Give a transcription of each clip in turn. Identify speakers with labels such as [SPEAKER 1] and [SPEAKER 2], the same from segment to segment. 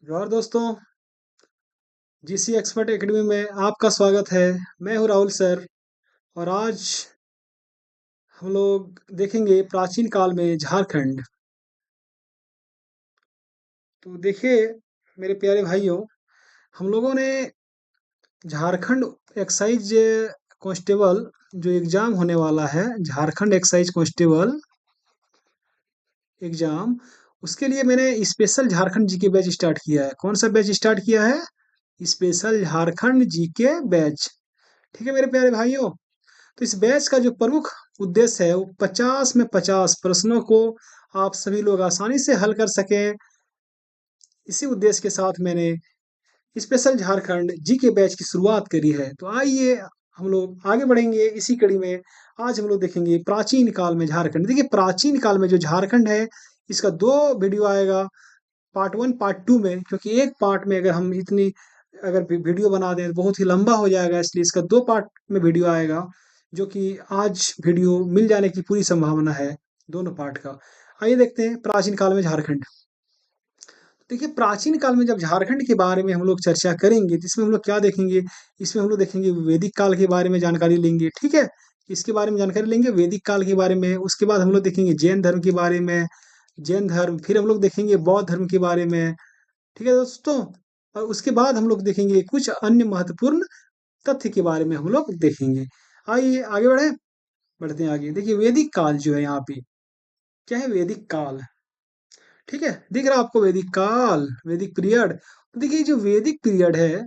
[SPEAKER 1] और दोस्तों, GC expert academy में आपका स्वागत है। मैं हूं राहुल सर। और आज हम लोग देखेंगे प्राचीन काल में झारखंड। तो देखिए मेरे प्यारे भाइयों, हम लोगों ने झारखंड एक्साइज कांस्टेबल जो एग्जाम होने वाला है, झारखंड एक्साइज कांस्टेबल एग्जाम, उसके लिए मैंने special Jharkhand GK batch start किया है। कौन सा बैच स्टार्ट किया है? Special Jharkhand GK batch. ठीक है मेरे प्यारे भाइयों, तो इस बैच का जो प्रमुख उद्देश्य है वो 50 में 50 प्रश्नों को आप सभी लोग आसानी से हल कर सकें। इसी उद्देश्य के साथ मैंने स्पेशल झारखंड जी के बैच की शुरुआत करी है। तो आइए हम लोग आगे बढ़ेंगे इसी कड़ी में। आज हम लोग देखेंगे प्राचीन काल में झारखंड। देखिए प्राचीन काल में जो झारखंड है, इसका दो वीडियो आएगा, पार्ट वन पार्ट टू में। क्योंकि एक पार्ट में अगर हम इतनी अगर वीडियो बना दें तो बहुत ही लंबा हो जाएगा, इसलिए इसका दो पार्ट में वीडियो आएगा, जो कि आज वीडियो मिल जाने की पूरी संभावना है दोनों पार्ट का। आइए देखते हैं प्राचीन काल में झारखंड। देखिए प्राचीन काल में जब झारखंड के बारे में हम लोग चर्चा करेंगे तो इसमें हम लोग क्या देखेंगे? इसमें हम लोग देखेंगे वैदिक काल के बारे में जानकारी लेंगे। ठीक है, इसके बारे में जानकारी लेंगे वैदिक काल के बारे में। उसके बाद हम लोग देखेंगे जैन धर्म के बारे में, जैन धर्म। फिर हम लोग देखेंगे बौद्ध धर्म के बारे में। ठीक है दोस्तों, और उसके बाद हम लोग देखेंगे कुछ अन्य महत्वपूर्ण तथ्य के बारे में हम लोग देखेंगे। आइए आगे बढ़े, बढ़ते हैं आगे। देखिए वैदिक काल जो है यहाँ पे क्या है? वैदिक काल। ठीक है, दिख रहा है आपको वैदिक काल, वैदिक पीरियड। तो देखिए जो वैदिक पीरियड है,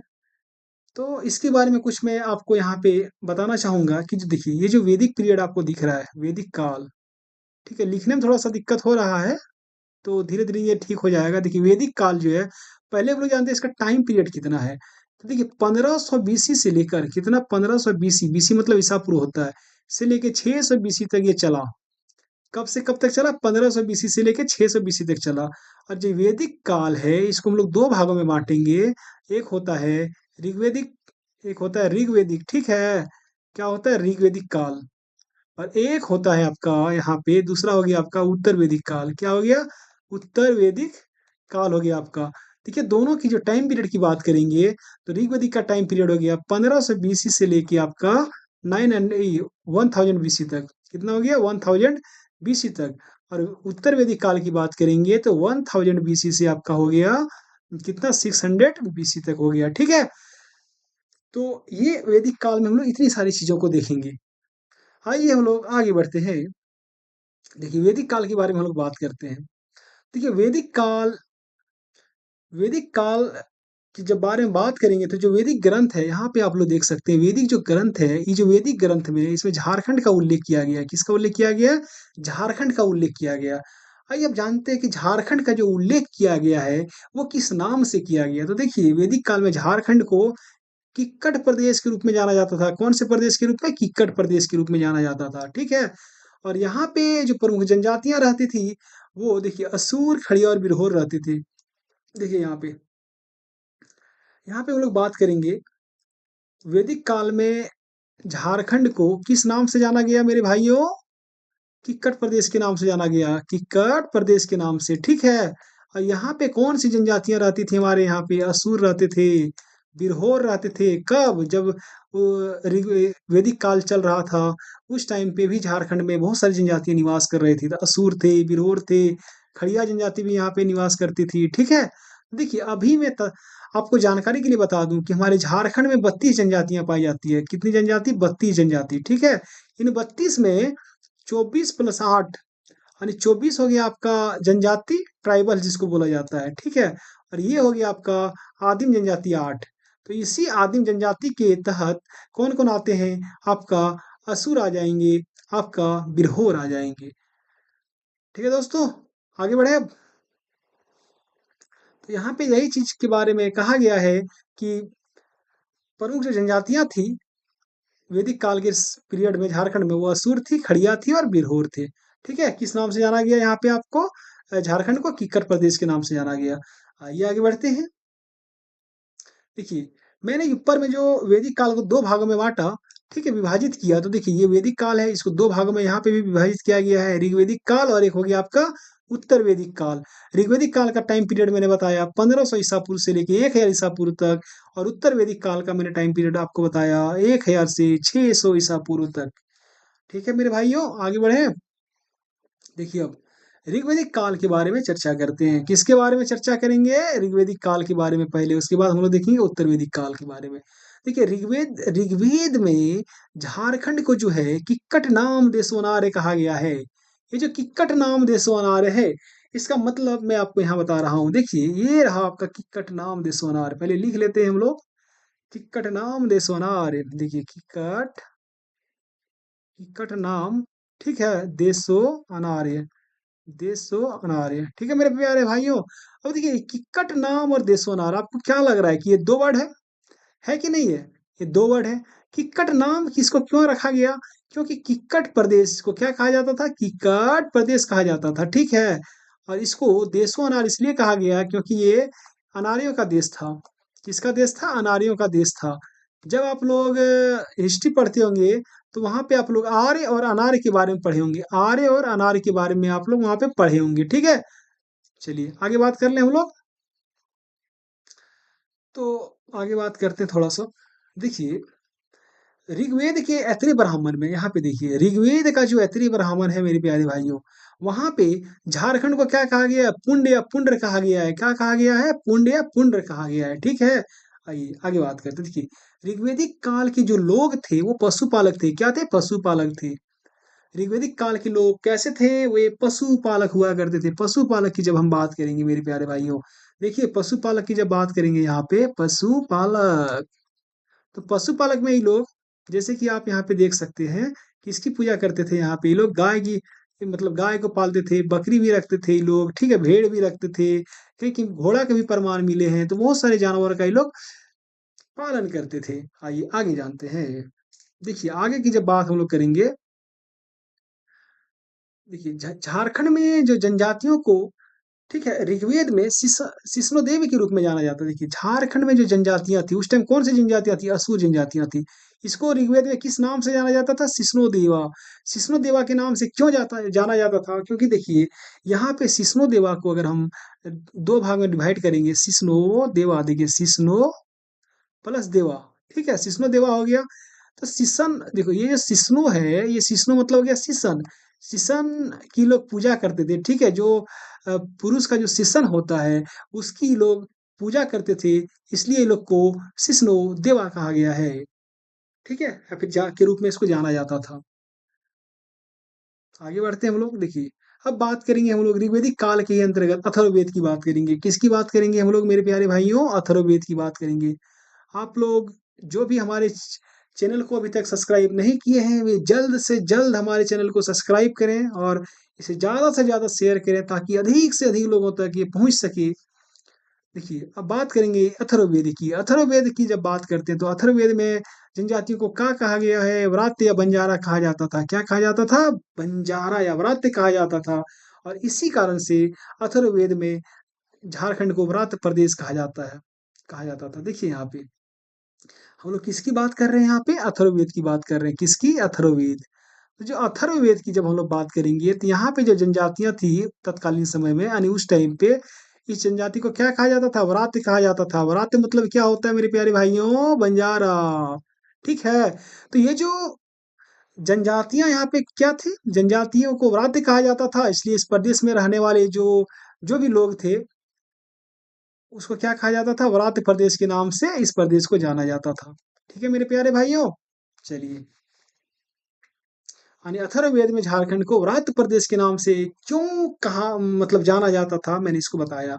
[SPEAKER 1] तो इसके बारे में कुछ मैं आपको यहाँ पे बताना चाहूंगा कि जो देखिए ये जो वैदिक पीरियड आपको दिख रहा है, वैदिक काल। ठीक है, लिखने में थोड़ा सा दिक्कत हो रहा है, तो धीरे धीरे ये ठीक हो जाएगा। देखिए वैदिक काल जो है, पहले हम लोग जानते हैं इसका टाइम पीरियड कितना है। तो देखिए 1500 बीसी से लेकर कितना, 1500 बीसी, बीसी मतलब ईसा पूर्व होता है, से लेके 600 बीसी तक ये चला। कब से कब तक चला? 1500 बीसी से लेके 600 बीसी तक चला। और जो वैदिक काल है इसको हम लोग दो भागों में बांटेंगे। एक होता है ऋग्वेदिक, एक होता है ऋग्वेदिक। ठीक है, क्या होता है? ऋग्वेदिक काल। और एक होता है आपका यहाँ पे दूसरा हो गया आपका उत्तर वैदिक काल। क्या हो गया? उत्तर वैदिक काल हो गया आपका। देखिए दोनों की जो टाइम पीरियड की बात करेंगे, तो ऋग्वेदिक का टाइम पीरियड हो गया 1500 बीसी से लेके आपका 1000 बीसी तक। कितना हो गया? 1000 बीसी तक। और उत्तर वैदिक काल की बात करेंगे तो 1000 बीसी से आपका हो गया कितना, 600 बीसी तक हो गया। ठीक है, तो ये वैदिक काल में हम लोग इतनी सारी चीजों को देखेंगे। आइए हम लोग आगे बढ़ते हैं। देखिए वैदिक काल के बारे में हम लोग बात करते हैं। देखिए वैदिक काल की जब बारे में बात करेंगे तो जो वैदिक ग्रंथ है यहाँ पे आप लोग देख सकते हैं। वैदिक जो ग्रंथ है, ये जो वैदिक ग्रंथ में इसमें झारखंड का उल्लेख किया गया है। किसका उल्लेख किया गया है? झारखंड का उल्लेख किया गया। आइए अब जानते हैं कि झारखंड का जो उल्लेख किया गया है वो किस नाम से किया गया। तो देखिए वैदिक काल में झारखंड को किक्कट प्रदेश के रूप में जाना जाता था। कौन से प्रदेश के रूप में? किक्कट प्रदेश के रूप में जाना जाता था। ठीक है, और यहाँ पे जो प्रमुख जनजातियां रहती थी वो देखिए असुर, खड़िया और बिरहोर रहते थे। देखिए यहाँ पे हम लोग बात करेंगे वैदिक काल में झारखंड को किस नाम से जाना गया मेरे भाइयों? किक्कट प्रदेश के नाम से जाना गया, किक्कट प्रदेश के नाम से। ठीक है, और यहाँ पे कौन सी जनजातियां रहती थी? हमारे यहाँ पे असुर रहते थे, बिरहोर रहते थे। कब? जब वो वैदिक काल चल रहा था, उस टाइम पे भी झारखंड में बहुत सारी जनजातियां निवास कर रही थी। तो असुर थे, बिरहोर थे, खड़िया जनजाति भी यहाँ पे निवास करती थी। ठीक है, देखिए अभी मैं आपको जानकारी के लिए बता दूं कि हमारे झारखंड में 32 जनजातियां पाई जाती है। कितनी जनजाति? 32 जनजाति। ठीक है, इन 32 में 24 + 8 यानी 24 हो गया आपका जनजाति, ट्राइबल जिसको बोला जाता है। ठीक है, और ये हो गया आपका आदिम जनजाति 8। तो इसी आदिम जनजाति के तहत कौन कौन आते हैं? आपका असुर आ जाएंगे, आपका बिरहोर आ जाएंगे। ठीक है दोस्तों, आगे बढ़े अब। तो यहाँ पे यही चीज के बारे में कहा गया है कि प्रमुख जो जनजातियां थी वैदिक काल के पीरियड में झारखंड में, वो असुर थी, खड़िया थी और बिरहोर थे। ठीक है, किस नाम से जाना गया यहाँ पे आपको? झारखंड को किक्कर प्रदेश के नाम से जाना गया। आइए आगे बढ़ते हैं। देखिए मैंने ऊपर में जो वैदिक काल को दो भागों में बांटा, ठीक है, विभाजित किया। तो देखिए ये वैदिक काल है, इसको दो भागों में यहाँ पे भी विभाजित किया गया है, ऋग्वैदिक काल और एक हो गया आपका उत्तर वैदिक काल। ऋग्वैदिक काल का टाइम पीरियड मैंने बताया 1500 ईसा पूर्व से लेके 1000 ईसा पूर्व तक, और उत्तर वैदिक काल का मैंने टाइम पीरियड आपको बताया 1000 से 600 ईसा पूर्व तक। ठीक है मेरे भाइयों, आगे बढ़े। देखिए अब ऋग्वैदिक काल के बारे में चर्चा करते हैं। किसके बारे में चर्चा करेंगे? ऋग्वैदिक काल के बारे में पहले, उसके बाद हम लोग देखेंगे उत्तर वैदिक काल के बारे में। देखिए ऋग्वेद में झारखंड को जो है किक्कट नाम देशोनार्य कहा गया है। ये जो किक्कट नाम देशोनार्य है, इसका मतलब मैं आपको यहाँ बता रहा हूँ। देखिए ये रहा आपका किक्कट नाम देशोनार्य, पहले लिख लेते हैं हम लोग। किक्कट नाम देशोनार्य, देखिए किक्कट, किक्कट नाम, ठीक है, देशो अनार्य, देशो अनार्य। ठीक है मेरे प्यारे भाइयों। अब देखिए किक्कट नाम और देशो अनार्य, आपको क्या लग रहा है कि ये दो वर्ड है कि नहीं है? ये दो वर्ड है। किक्कट नाम किसको क्यों रखा गया? क्योंकि किक्कट प्रदेश को क्या कहा जाता था? किक्कट प्रदेश कहा जाता था, ठीक है। और इसको देशो अनार्य इसलिए कहा गया क्योंकि ये अनार्यों का देश था। किसका देश था? अनार्यों का देश था। जब आप लोग हिस्ट्री पढ़ते होंगे तो वहां पे आप लोग आर्य और अनार्य के बारे में पढ़े होंगे। आर्य और अनार्य के बारे में आप लोग वहां पे पढ़े होंगे, ठीक है। चलिए आगे बात कर लें हम लोग। तो आगे बात करते हैं थोड़ा सा। देखिए ऋग्वेद के ऐतरेय ब्राह्मण में, यहाँ पे देखिए ऋग्वेद का जो ऐतरेय ब्राह्मण है मेरे प्यारे भाइयों, वहां पे झारखंड को क्या कहा गया है? पुंड या पुंड्र कहा गया है। क्या कहा गया है? पुंड या पुंड्र कहा गया है, ठीक है। आइए आगे बात करते हैं। देखिए ऋग्वेदिक काल के जो लोग थे वो पशुपालक थे। क्या थे? पशुपालक थे। ऋग्वैदिक काल के लोग कैसे थे? वे पशुपालक हुआ करते थे। पशुपालक की जब हम बात करेंगे मेरे प्यारे भाइयों, देखिए पशुपालक की जब बात करेंगे यहाँ पे, पशुपालक, तो पशुपालक में ये लोग, जैसे कि आप यहाँ पे देख सकते हैं, किसकी पूजा करते थे? यहाँ पे ये लोग गाय की, मतलब गाय को पालते थे, बकरी भी रखते थे ये लोग, ठीक है, भेड़ भी रखते थे, क्योंकि घोड़ा के भी प्रमाण मिले हैं। तो बहुत सारे जानवर का ये लोग पालन करते थे। आइए आगे जानते हैं। देखिए आगे की जब बात हम लोग करेंगे, देखिए झारखंड में जो जनजातियों को, ठीक है, ऋग्वेद में सिस्नो देवी के रूप में जाना जाता है। देखिए झारखंड में जो जनजातियां थी उस टाइम, कौन सी जनजातियां थी? असुर जनजातियां थी। इसको ऋग्वेद में किस नाम से जाना जाता था? सिस्नो देवा। सिस्नो देवा के नाम से क्यों जाना जाता था? क्योंकि देखिए यहाँ पे सिस्नो देवा को अगर हम दो भाग में डिवाइड करेंगे, सिस्नो देवा, देखिए सिस्नो प्लस देवा, ठीक है, सिस्नो देवा हो गया। तो सिसन, देखो ये जो सिस्नु है, ये सिस्नु मतलब हो गया सिसन। सिसन की लोग पूजा करते थे, ठीक है। जो पुरुष का जो सिसन होता है उसकी लोग पूजा करते थे, इसलिए ये लोग को सिस्नो देवा कहा गया है, ठीक है, या फिर जा के रूप में इसको जाना जाता था। आगे बढ़ते हैं हम लोग। देखिए अब बात करेंगे हम लोग ऋग्वैदिक काल के अंतर्गत अथर्ववेद की बात करेंगे। किसकी बात करेंगे हम लोग मेरे प्यारे भाइयों? अथर्ववेद की बात करेंगे। आप लोग जो भी हमारे चैनल को अभी तक सब्सक्राइब नहीं किए हैं, वे जल्द से जल्द हमारे चैनल को सब्सक्राइब करें और इसे ज़्यादा से ज़्यादा शेयर करें ताकि अधिक से अधिक लोगों तक ये पहुंच सके। देखिए अब बात करेंगे अथर्ववेद की। अथर्ववेद की जब बात करते हैं तो अथर्ववेद में जनजातियों को क्या कहा गया है? व्रात्य या बंजारा कहा जाता था। क्या कहा जाता था? बंजारा या व्रात्य कहा जाता था। और इसी कारण से अथर्ववेद में झारखंड को व्रात्य प्रदेश कहा जाता है, कहा जाता था। देखिए यहाँ पे हम लोग किसकी बात कर रहे हैं? यहाँ पे अथर्ववेद की बात कर रहे हैं। किसकी? अथर्ववेद। तो जो अथर्ववेद की जब हम लोग बात करेंगे तो यहाँ पे जो जनजातियां थी तत्कालीन समय में, यानी उस टाइम पे, इस जनजाति को क्या कहा जाता था? व्रात्य कहा जाता था। व्रात्य मतलब क्या होता है मेरे प्यारे भाइयों? बंजारा, ठीक है। तो ये जो जनजातियां यहाँ पे क्या थी? जनजातियों को व्रात्य कहा जाता था, इसलिए इस प्रदेश में रहने वाले जो जो भी लोग थे उसको क्या कहा जाता था? व्रात्य प्रदेश के नाम से इस प्रदेश को जाना जाता था। ठीक है मेरे प्यारे भाइयों। चलिए, यानी अथर्ववेद में झारखंड को व्रात्य प्रदेश के नाम से क्यों कहा, मतलब जाना जाता था, मैंने इसको बताया।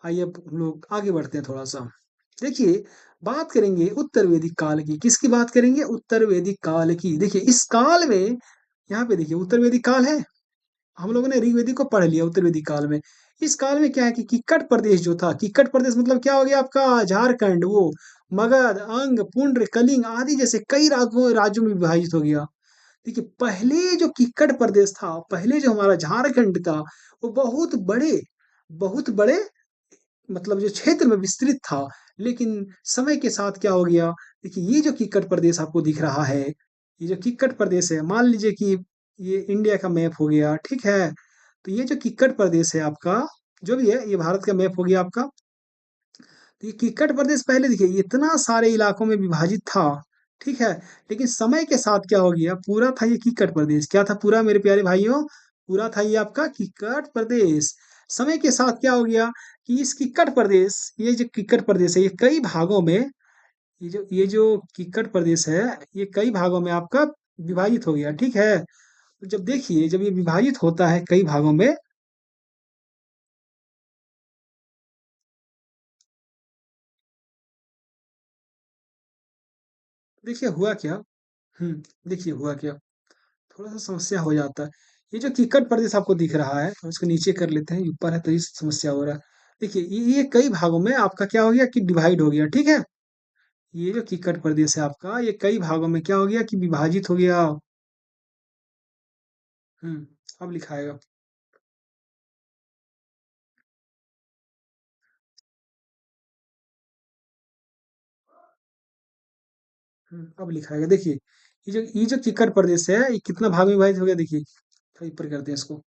[SPEAKER 1] आइए अब हम लोग आगे बढ़ते हैं थोड़ा सा। देखिए बात करेंगे उत्तर वैदिक काल की। किसकी बात करेंगे? उत्तर वैदिक काल की। देखिए इस काल में, यहाँ पे देखिए उत्तर वैदिक काल है, हम लोगों ने ऋग्वेदिक को पढ़ लिया। उत्तर वैदिक काल में, इस काल में क्या है कि किक्कट प्रदेश जो था, किक्कट प्रदेश मतलब क्या हो गया आपका? झारखंड, वो मगध, अंग, पुंड्र, कलिंग आदि जैसे कई राज्यों में विभाजित हो गया। देखिए पहले जो किक्कट प्रदेश था, पहले जो हमारा झारखंड था, वो बहुत बड़े मतलब जो क्षेत्र में विस्तृत था। लेकिन समय के साथ क्या हो गया? देखिए ये जो किक्कट प्रदेश आपको दिख रहा है, ये जो किक्कट प्रदेश है, मान लीजिए कि ये इंडिया का मैप हो गया, ठीक है। तो ये जो किक्कट प्रदेश है आपका, जो भी है, ये भारत का मैप हो गया आपका। तो ये किक्कट प्रदेश पहले देखिए इतना सारे इलाकों में विभाजित था, ठीक है। लेकिन समय के साथ क्या हो गया, पूरा था ये किक्कट प्रदेश, क्या था पूरा मेरे प्यारे भाइयों, पूरा था ये आपका किक्कट प्रदेश। समय के साथ क्या हो गया कि इस किक्कट प्रदेश, ये जो किक्कट प्रदेश है, ये कई भागों में, ये जो किक्कट प्रदेश है, ये कई भागों में आपका विभाजित हो गया, ठीक है। तो जब देखिए, जब ये विभाजित होता है कई भागों में, देखिए हुआ क्या। देखिए हुआ क्या, थोड़ा-सा समस्या हो जाता है। ये जो किक्कट प्रदेश आपको दिख रहा है, हम इसको नीचे कर लेते हैं, ये ऊपर है तो ये समस्या हो रहा है। देखिए ये कई भागों में आपका क्या हो गया कि डिवाइड हो गया, ठीक है? ये जो किक्कट प्रदेश है आपका, ये कई भागों में क्या हो गया कि विभाजित हो गया। हुँ, अब लिखाएगा। अब लिखाएगा। देखिए, ये जो किक्कट प्रदेश है, ये कितना भाग में विभाजित हो गया देखिए। थोड़ा ऊपर करते हैं इसको।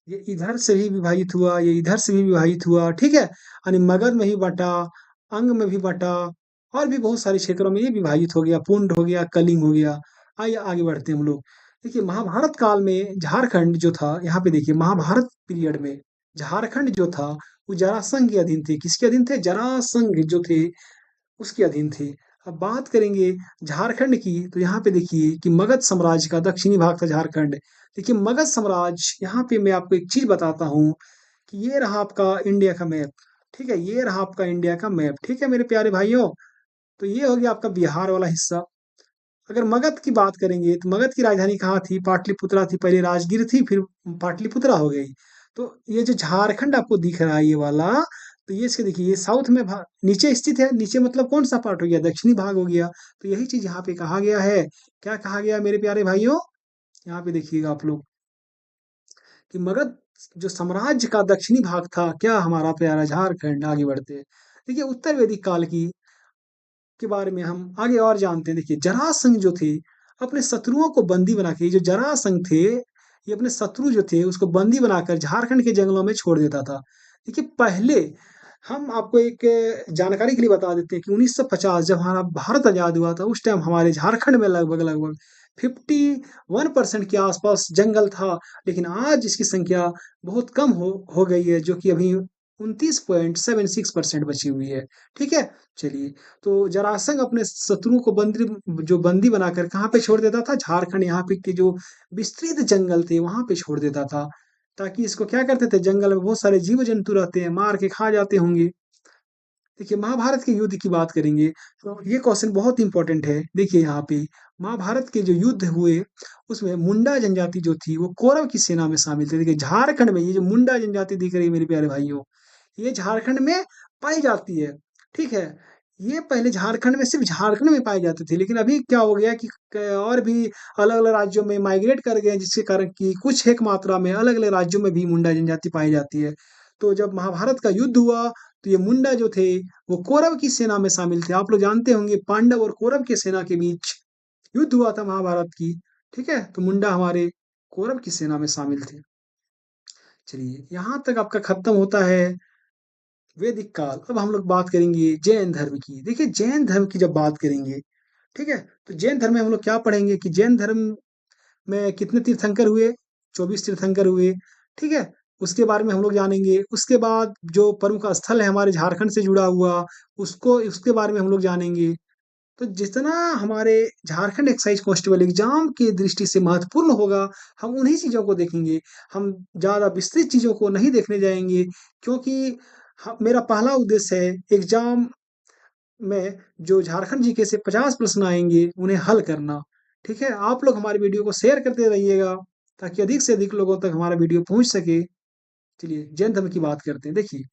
[SPEAKER 1] ये इधर से भी विभाजित हुआ, ये इधर से भी विभाजित हुआ, ठीक है? यानी मगध में भी बँटा, अंग में भी बँटा, और भी बहुत सारे क्षेत्रों में ये विभाजित हो गया, पुंड हो गया, कलिंग हो गया। आइए आगे बढ़ते हैं हम लोग। देखिए महाभारत काल में झारखंड जो था, यहाँ पे देखिए महाभारत पीरियड में झारखंड जो था, वो जरासंध के अधीन थे। किसके अधीन थे? जरासंध जो थे, उसके अधीन थे। अब बात करेंगे झारखंड की, तो यहाँ पे देखिए कि मगध साम्राज्य का दक्षिणी भाग था झारखंड। देखिए मगध साम्राज्य, यहाँ पे मैं आपको एक चीज बताता हूँ कि ये रहा आपका इंडिया का मैप, ठीक है, ये रहा आपका इंडिया का मैप, ठीक है मेरे प्यारे भाइयों। तो ये हो गया आपका बिहार वाला हिस्सा। अगर मगध की बात करेंगे तो मगध की राजधानी कहाँ थी? पाटलिपुत्रा थी, पहले राजगीर थी, फिर पाटलिपुत्रा हो गई। तो ये जो झारखंड आपको दिख रहा है ये वाला, तो ये इसके देखिए ये साउथ में नीचे स्थित है। नीचे मतलब कौन सा पार्ट हो गया? दक्षिणी भाग हो गया। तो यही चीज यहाँ पे कहा गया है। क्या कहा गया मेरे प्यारे भाइयों? यहाँ पे देखिएगा आप लोग कि मगध जो साम्राज्य का दक्षिणी भाग था, क्या हमारा प्यारा झारखंड। आगे बढ़ते हैं। देखिए उत्तर वैदिक काल की के बारे में हम आगे और जानते हैं। देखिए जरासंध जो थे, अपने शत्रुओं को बंदी बना के, ये जो जरासंध थे, ये अपने शत्रु जो थे उसको बंदी बनाकर झारखंड के जंगलों में छोड़ देता था। देखिए पहले हम आपको एक जानकारी के लिए बता देते हैं कि 1950 जब हमारा भारत आजाद हुआ था, उस टाइम हमारे झारखंड में लगभग लगभग 51% के आसपास जंगल था। लेकिन आज इसकी संख्या बहुत कम हो गई है, जो कि अभी 29.76% बची हुई है, ठीक है। चलिए, तो जरासंध अपने शत्रुओं को बंदी बनाकर कहाँ पे छोड़ देता था? झारखंड, यहाँ पे के जो विस्तृत जंगल थे वहां पे छोड़ देता था। ताकि इसको क्या करते थे, जंगल में बहुत सारे जीव जंतु रहते हैं, मार के खा जाते होंगे। देखिए महाभारत के युद्ध की बात करेंगे तो ये क्वेश्चन बहुत इंपॉर्टेंट है। देखिए यहाँ पे महाभारत के जो युद्ध हुए, उसमें मुंडा जनजाति जो थी वो कौरव की सेना में शामिल थे। देखिए झारखंड में ये जो मुंडा जनजाति दिख रही है मेरे प्यारे भाइयों, ये झारखंड में पाई जाती है, ठीक है। ये पहले झारखंड में, सिर्फ झारखंड में पाई जाती थी, लेकिन अभी क्या हो गया कि और भी अलग अलग राज्यों में माइग्रेट कर गए, जिसके कारण कि कुछ एक मात्रा में अलग अलग राज्यों में भी मुंडा जनजाति पाई जाती है। तो जब महाभारत का युद्ध हुआ, तो ये मुंडा जो थे वो कौरव की सेना में शामिल थे। आप लोग जानते होंगे पांडव और कौरव की सेना के बीच युद्ध हुआ था महाभारत की, ठीक है। तो मुंडा हमारे कौरव की सेना में शामिल थे। चलिए यहाँ तक आपका खत्म होता है वैदिक काल। अब हम लोग बात करेंगे जैन धर्म की। देखिए जैन धर्म की जब बात करेंगे, ठीक है, तो जैन धर्म में हम लोग क्या पढ़ेंगे कि जैन धर्म में कितने तीर्थंकर हुए? 24 तीर्थंकर हुए, ठीक है। उसके बारे में हम लोग जानेंगे। उसके बाद जो प्रमुख स्थल है हमारे झारखंड से जुड़ा हुआ, उसको उसके बारे में हम लोग जानेंगे। तो जितना हमारे झारखंड एक्साइज कांस्टेबल एग्जाम की दृष्टि से महत्वपूर्ण होगा, हम उन्हीं चीज़ों को देखेंगे। हम ज़्यादा विस्तृत चीज़ों को नहीं देखने जाएँगे, क्योंकि मेरा पहला उद्देश्य है एग्जाम में जो झारखंड जीके से 50 प्रश्न आएँगे, उन्हें हल करना। ठीक है? आप लोग हमारे वीडियो को शेयर करते रहिएगा, ताकि अधिक से अधिक लोगों तक हमारा वीडियो पहुँच सके। चलिए, जैन धर्म की बात करते हैं। देखिए,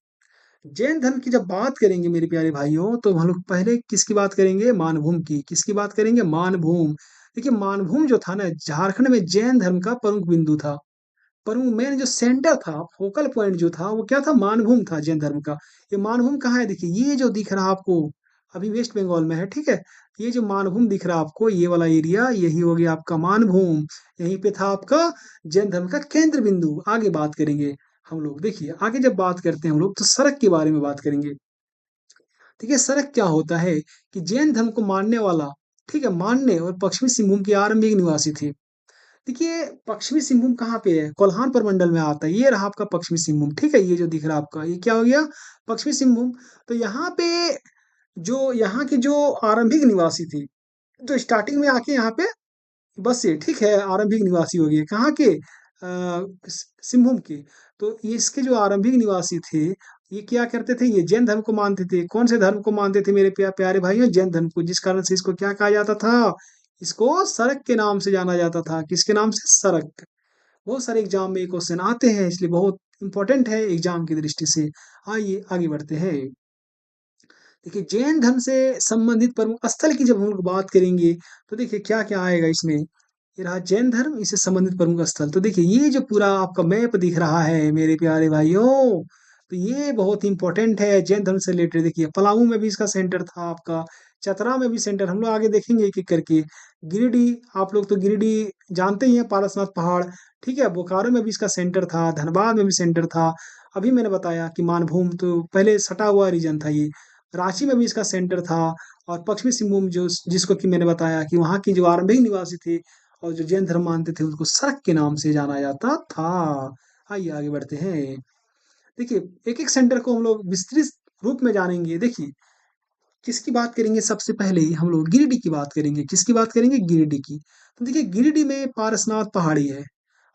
[SPEAKER 1] जैन धर्म की जब बात करेंगे मेरे प्यारे भाइयों, तो हम लोग पहले किसकी बात करेंगे? मानभूम की। किसकी बात करेंगे? मानभूम। देखिए, मानभूम जो था ना, झारखंड में जैन धर्म का प्रमुख बिंदु था। प्रमुख मेन जो सेंटर था, फोकल पॉइंट जो था, वो क्या था? मानभूम था जैन धर्म का। ये मानभूम कहाँ है? देखिए, ये जो दिख रहा है आपको, अभी वेस्ट बंगाल में है, ठीक है। ये जो मानभूम दिख रहा है आपको, ये वाला एरिया, यही हो गया आपका मानभूम। यहीं पे था आपका जैन धर्म का केंद्र बिंदु। आगे बात करेंगे हम लोग। देखिए आगे जब बात करते हैं हम लोग तो सड़क के बारे में बात करेंगे। देखिए सड़क क्या होता है कि जैन धर्म को मानने वाला, ठीक है, मानने और पश्चिमी सिंहभूम के आरंभिक निवासी थे। देखिए पश्चिमी सिंहभूम कहाँ पे है, कोल्हान प्रमंडल में आता है। ये रहा आपका पश्चिमी सिंहभूम, ठीक है। ये जो दिख रहा है आपका, ये क्या हो गया, पश्चिमी सिंहभूम। तो यहाँ पे जो यहाँ के जो आरंभिक निवासी थे, जो स्टार्टिंग में आके यहाँ पे बस ये, ठीक है, आरंभिक निवासी हो गए कहाँ के, सिंहभूम के। तो ये इसके जो आरंभिक निवासी थे, ये क्या करते थे, ये जैन धर्म को मानते थे। कौन से धर्म को मानते थे मेरे प्यारे भाइयों, जैन धर्म को। जिस कारण से इसको क्या कहा जाता था, इसको सड़क के नाम से जाना जाता था। किसके नाम से, सड़क। बहुत सारे एग्जाम में क्वेश्चन आते हैं, इसलिए बहुत इंपॉर्टेंट है एग्जाम की दृष्टि से। आइए आगे बढ़ते हैं। देखिए जैन धर्म से संबंधित प्रमुख स्थल की जब हम लोग बात करेंगे तो देखिए क्या क्या आएगा इसमें। ये रहा जैन धर्म, इससे संबंधित प्रमुख स्थल। तो देखिए ये जो पूरा आपका मैप दिख रहा है मेरे प्यारे भाइयों, तो ये बहुत इंपॉर्टेंट है जैन धर्म से रिलेटेड। देखिए पलामू में भी इसका सेंटर था आपका, चतरा में भी सेंटर, हम लोग आगे देखेंगे एक एक करके। गिरिडीह, आप लोग तो गिरिडीह जानते ही हैं, पारसनाथ पहाड़, ठीक है। बोकारो में भी इसका सेंटर था, धनबाद में भी सेंटर था। अभी मैंने बताया कि मानभूम तो पहले सटा हुआ रीजन था ये। रांची में भी इसका सेंटर था। और पश्चिमी सिंहभूम जो, जिसको कि मैंने बताया कि वहाँ के जो आरंभिक निवासी थे और जो जैन धर्म मानते थे, उनको सड़क के नाम से जाना जाता था। आइए आगे बढ़ते हैं। देखिए एक एक सेंटर को हम लोग विस्तृत रूप में जानेंगे। देखिए किसकी बात करेंगे, सबसे पहले हम लोग गिरिडीह की बात करेंगे। किसकी बात करेंगे, गिरिडीह की। तो देखिए गिरिडीह में पारसनाथ पहाड़ी है।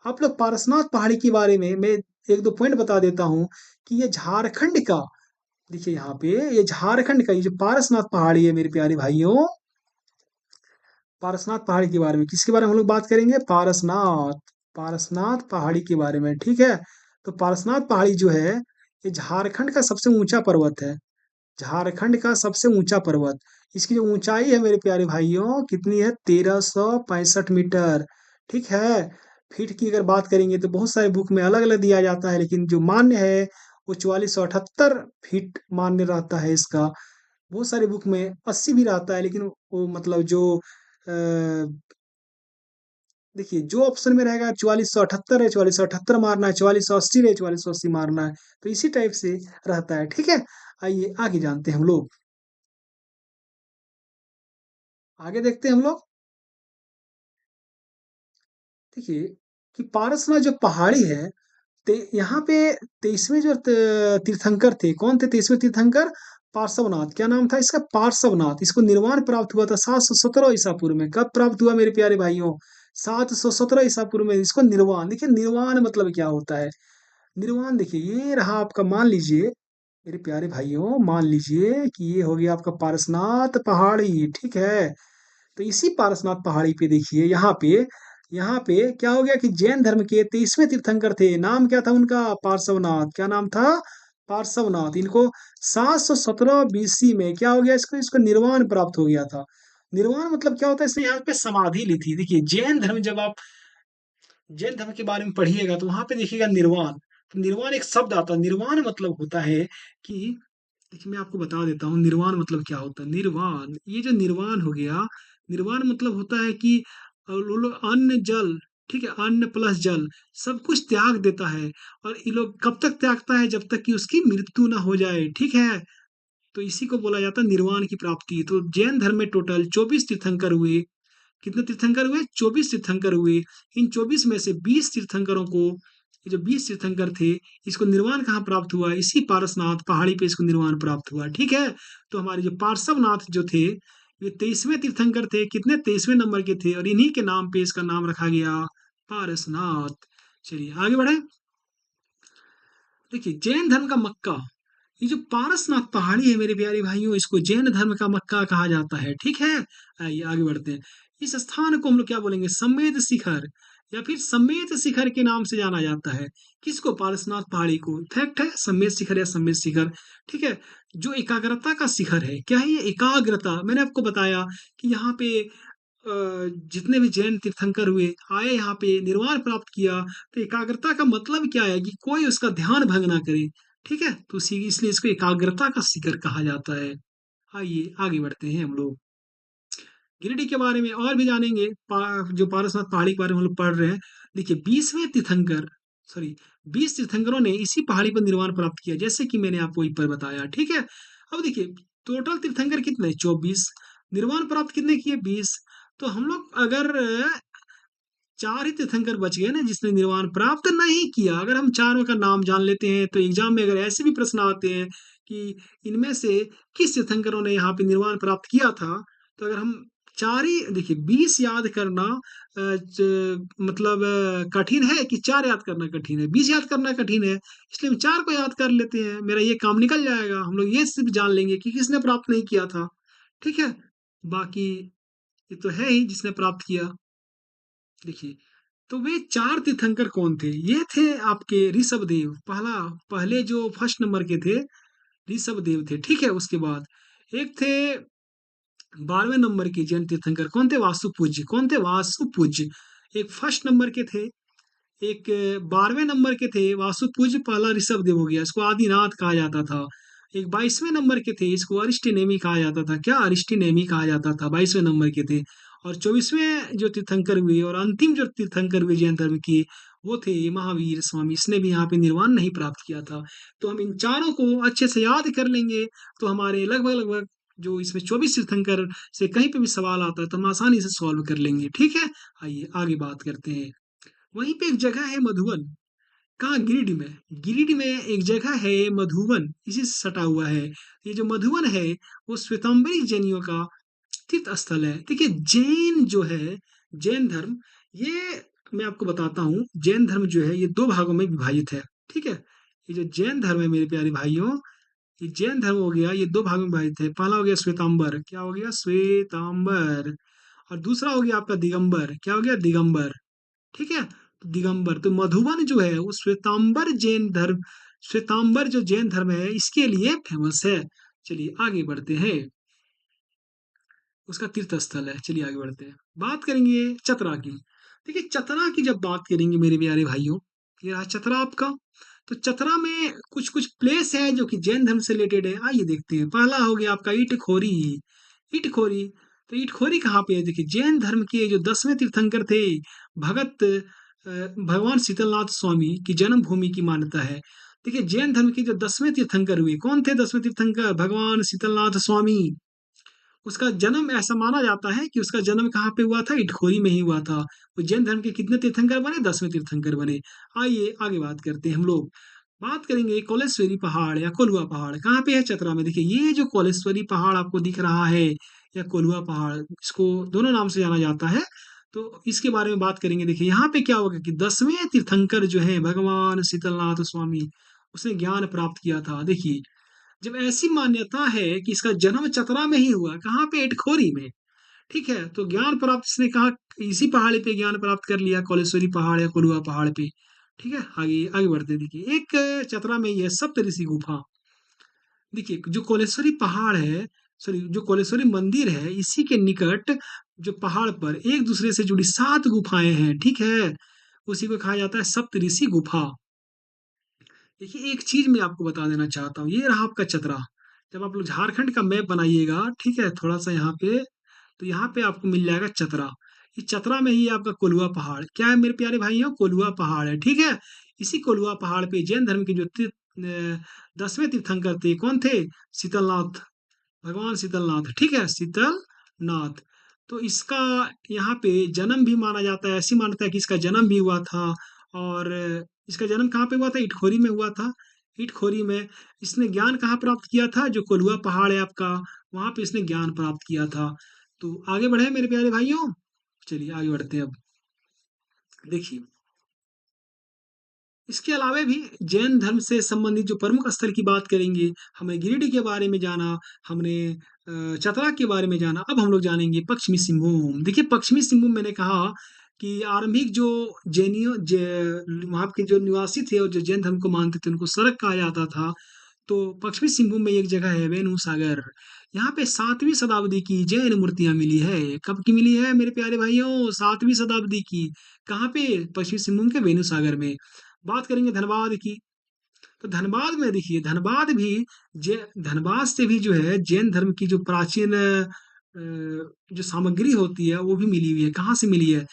[SPEAKER 1] आप लोग पारसनाथ पहाड़ी के बारे में मैं एक दो पॉइंट बता देता हूँ कि ये झारखंड का, देखिए यहाँ पे ये झारखंड का, ये जो पारसनाथ पहाड़ी है मेरे प्यारे भाइयों, पारसनाथ पहाड़ी के बारे में, किसके बारे में हम लोग बात करेंगे, पारसनाथ, पारसनाथ पहाड़ी के बारे में, ठीक है। तो पारसनाथ पहाड़ी जो है, ये झारखंड का सबसे ऊंचा पर्वत है। झारखंड का सबसे ऊंचा पर्वत। इसकी जो ऊंचाई है मेरे प्यारे भाइयों, कितनी है, 1365 मीटर, ठीक है। फीट की अगर बात करेंगे तो बहुत सारे बुक में अलग अलग दिया जाता है, लेकिन जो मान्य है वो 4478 फीट मान्य रहता है इसका। बहुत सारे बुक में 80 भी रहता है, लेकिन वो मतलब जो देखिए जो ऑप्शन में रहेगा 4478 है, 4478 मारना है, 4480 है, 4480 मारना है। तो इसी टाइप से रहता है, ठीक है। आइए आगे जानते हैं हम लोग। आगे देखते हैं हम लोग। देखिए कि पारसनाथ जो पहाड़ी है, यहाँ पे 23वें जो तीर्थंकर थे, कौन थे 23वें तीर्थंकर, पार्श्वनाथ। क्या नाम था इसका, पार्श्वनाथ। इसको निर्वाण प्राप्त हुआ था 717 ईसा पूर्व में। कब प्राप्त हुआ मेरे प्यारे भाइयों, 717 ईसा पूर्व में इसको निर्वाण। देखिए निर्वाण मतलब क्या होता है, निर्वाण देखिए ये रहा आपका, मान लीजिए मेरे प्यारे भाइयों, मान लीजिए कि ये हो गया आपका पारसनाथ पहाड़ी, ठीक है। तो इसी पारसनाथ पहाड़ी पे देखिए, यहाँ पे क्या हो गया कि जैन धर्म के 23वें तीर्थंकर थे। नाम क्या था उनका, पार्श्वनाथ। क्या नाम था, पार्श्वनाथ। इनको 717 बीसी में क्या हो गया, इसको इसको निर्वाण प्राप्त हो गया था। निर्वाण मतलब क्या होता है, इसने यहाँ पे समाधि ली थी। देखिए जैन धर्म, जब आप जैन धर्म के बारे में पढ़िएगा तो वहां पे देखिएगा निर्वाण। तो निर्वाण एक शब्द आता है, निर्वाण मतलब होता है कि, देखिए मैं आपको बता देता हूँ निर्वाण मतलब क्या होता है। निर्वाण, ये जो निर्वाण हो गया, निर्वाण मतलब होता है कि वो लोग अन्न जल, ठीक है, अन्न प्लस जल सब कुछ त्याग देता है। और ये लोग कब तक त्यागता है, जब तक कि उसकी मृत्यु ना हो जाए, ठीक है। तो इसी को बोला जाता है निर्वाण की प्राप्ति। तो जैन धर्म में टोटल 24 तीर्थंकर हुए। कितने तीर्थंकर हुए, 24 तीर्थंकर हुए। इन 24 में से 20 तीर्थंकरों को, ये जो 20 तीर्थंकर थे, इसको निर्वाण कहाँ प्राप्त हुआ, इसी पारसनाथ पहाड़ी पे इसको निर्वाण प्राप्त हुआ, ठीक है। तो हमारे जो पार्श्वनाथ जो थे, ये 23वें तीर्थंकर थे। कितने, 23वें नंबर के थे, और इन्हीं के नाम पे इसका नाम रखा गया पारसनाथ। चलिए आगे बढ़े। देखिए जैन धर्म का मक्का, ये जो पारसनाथ पहाड़ी है मेरे प्यारे भाइयों, इसको जैन धर्म का मक्का कहा जाता है, ठीक है। आइए आगे बढ़ते हैं। इस स्थान को हम लोग क्या बोलेंगे, समेत शिखर, या फिर समेत शिखर के नाम से जाना जाता है। किसको, पारसनाथ पहाड़ी को। फैक्ट है, समेत शिखर या समेत शिखर, ठीक है। जो एकाग्रता का शिखर है, क्या है ये, एकाग्रता। मैंने आपको बताया कि यहाँ पे जितने भी जैन तीर्थंकर हुए, आए यहाँ पे, निर्वाण प्राप्त किया। तो एकाग्रता का मतलब क्या है कि कोई उसका ध्यान भंग ना करे, ठीक है। तो इसलिए इसको एकाग्रता का शिखर कहा जाता है। आइए आगे बढ़ते हैं हम लोग। गिरिडीह के बारे में और भी जानेंगे। जो पारसनाथ पहाड़ी के बारे में हम लोग पढ़ रहे हैं। देखिए 20 तीर्थंकरों ने इसी पहाड़ी पर निर्वाण प्राप्त किया, जैसे कि मैंने आपको ऊपर बताया। ठीक है। अब देखिए टोटल तीर्थंकर कितने, 24। निर्वाण प्राप्त कितने किए, 20। तो हम लोग अगर चार ही तीर्थंकर बच गए ना जिसने निर्वाण प्राप्त नहीं किया। अगर हम चारों का नाम जान लेते हैं तो एग्जाम में अगर ऐसे भी प्रश्न आते हैं कि इनमें से किस तीर्थंकरों ने यहाँ पे निर्वाण प्राप्त किया था, तो अगर हम चार ही, देखिए 20 याद करना मतलब कठिन है कि चार याद करना कठिन है, 20 याद करना कठिन है, इसलिए हम चार को याद कर लेते हैं, मेरा ये काम निकल जाएगा। हम लोग ये सिर्फ जान लेंगे कि किसने प्राप्त नहीं किया था। ठीक है। बाकी ये तो है ही जिसने प्राप्त किया। देखिए तो वे चार तीर्थंकर कौन थे, ये थे आपके ऋषभ देव, पहले जो फर्स्ट नंबर के थे ऋषभ देव थे। ठीक है। उसके बाद एक थे 12वें नंबर के जैन तीर्थंकर, कौन थे, वासु पूज्य। कौन थे, वासु पूज्य। एक फर्स्ट नंबर के थे, एक 12वें नंबर के थे वासु पूज्य, पहला ऋषभ देव हो गया, इसको आदिनाथ कहा जाता था। एक 22वें नंबर के थे, इसको अरिष्टनेमी कहा जाता था। क्या, अरिष्टनेमी कहा जाता था, 22वें नंबर के थे। और 24वें जो तीर्थंकर हुए और अंतिम जो तीर्थंकर हुए जैन धर्म के, वो थे महावीर स्वामी। इसने भी यहाँ पे निर्वाण नहीं प्राप्त किया था। तो हम इन चारों को अच्छे से याद कर लेंगे तो हमारे लगभग लगभग जो इसमें 24 तीर्थंकर से कहीं पे भी सवाल आता है तो हम आसानी से सॉल्व कर लेंगे। ठीक है। आइए आगे बात करते हैं। वहीं पे एक जगह है मधुवन। कहाँ, गिरिडीह में। गिरिडीह में एक जगह है मधुवन, इसी से सटा हुआ है। ये जो मधुवन है वो श्वेतांबरी जैनियों का तीर्थ स्थल है। देखिए जैन जो है, जैन धर्म, ये मैं आपको बताता हूँ, जैन धर्म जो है ये दो भागों में विभाजित है। ठीक है। ये जो जैन धर्म है मेरे प्यारे भाइयों, ये जैन धर्म हो गया, ये दो भागों में विभाजित है। पहला हो गया श्वेतांबर, क्या हो गया, श्वेतांबर। और दूसरा हो गया आपका दिगंबर, क्या हो गया, दिगंबर। ठीक है। तो दिगंबर, तो मधुबन जो है वो श्वेतांबर जो जैन धर्म है इसके लिए फेमस है। चलिए आगे बढ़ते हैं। उसका तीर्थ स्थल है। चलिए आगे बढ़ते हैं, बात करेंगे चतरा की। देखिए चतरा की जब बात करेंगे मेरे प्यारे भाइयों, ये रहा चतरा आपका। तो चतरा में कुछ कुछ प्लेस है जो कि जैन धर्म से रिलेटेड है। आइए देखते हैं। पहला हो गया आपका इटखोरी। इटखोरी, तो इटखोरी कहाँ पे है, देखिए जैन धर्म के जो 10वें तीर्थंकर थे, भगत भगवान शीतलनाथ स्वामी की जन्म भूमि की मान्यता है। देखिए जैन धर्म के जो 10वें तीर्थंकर हुए, कौन थे 10वें तीर्थंकर, भगवान शीतलनाथ स्वामी। उसका जन्म, ऐसा माना जाता है कि उसका जन्म कहाँ पे हुआ था, इटखोरी में ही हुआ था। वो जैन धर्म के कितने तीर्थंकर बने, 10वें तीर्थंकर बने। आइए आगे बात करते हैं हम लोग। बात करेंगे कोलेश्वरी पहाड़ या कोलुआ पहाड़, कहाँ पे है, चतरा में। देखिए ये जो कोलेश्वरी पहाड़ आपको दिख रहा है या कोलुआ पहाड़, इसको दोनों नाम से जाना जाता है। तो इसके बारे में बात करेंगे। देखिए यहाँ पे क्या होगा कि 10वें तीर्थंकर जो है भगवान शीतलनाथ स्वामी, उसने ज्ञान प्राप्त किया था। देखिए जब ऐसी मान्यता है कि इसका जन्म चतरा में ही हुआ, कहाँ पे, इटखोरी में। ठीक है। तो ज्ञान प्राप्त, इसने कहा इसी पहाड़ी पे ज्ञान प्राप्त कर लिया, कोलेश्वरी पहाड़ या कोलुआ पहाड़ पे। ठीक है। आगे आगे बढ़ते हैं। देखिए एक चतरा में ही है सप्तऋषि गुफा। देखिए जो कोलेश्वरी पहाड़ है, सॉरी जो कोलेश्वरी मंदिर है, इसी के निकट जो पहाड़ पर एक दूसरे से जुड़ी 7 गुफाएं हैं। ठीक है। उसी को कहा जाता है सप्तऋषि गुफा। देखिए एक चीज मैं आपको बता देना चाहता हूँ, ये रहा आपका चतरा। जब आप लोग झारखंड का मैप बनाइएगा, ठीक है, थोड़ा सा यहाँ पे, तो यहाँ पे आपको मिल जाएगा चतरा। इस चतरा में ही आपका कोलुआ पहाड़, क्या है मेरे प्यारे भाइयों, कोलुआ पहाड़ है। ठीक है। इसी कोलुआ पहाड़ पे जैन धर्म के जो 10वें तीर्थंकर थे, कौन थे, शीतलनाथ, भगवान शीतलनाथ। ठीक है, शीतलनाथ। तो इसका यहाँ पे जन्म भी माना जाता है, ऐसी मान्यता है कि इसका जन्म भी हुआ था। और इसका जन्म कहाँ पे हुआ था, इटखोरी में हुआ था। इटखोरी में इसने ज्ञान कहाँ प्राप्त किया था, जो कोलुआ पहाड़ है आपका, वहां पे इसने ज्ञान प्राप्त किया था। तो आगे बढ़े मेरे प्यारे भाइयों। चलिए आगे बढ़ते हैं अब। देखिए इसके अलावा भी जैन धर्म से संबंधित जो प्रमुख स्थल की बात करेंगे, हमने गिरिडीह के बारे में जाना, हमने चतरा के बारे में जाना। अब हम लोग जानेंगे पश्चिमी सिंहभूम। देखिए पश्चिमी सिंहभूम, मैंने कहा कि आरंभिक जो वहाँ के जो निवासी थे और जो जैन धर्म को मानते थे उनको सरक कहा जाता था। तो पश्चिमी सिंहभूम में एक जगह है वेणु सागर। यहाँ पे 7वीं शताब्दी की जैन मूर्तियां मिली है। कब की मिली है मेरे प्यारे भाइयों, 7वीं शताब्दी की। कहाँ पे, पश्चिमी सिंहभूम के वेणु सागर में। बात करेंगे धनबाद की। तो धनबाद में देखिए, धनबाद भी धनबाद से भी जो है जैन धर्म की जो प्राचीन जो सामग्री होती है वो भी मिली हुई है। कहाँ से मिली है?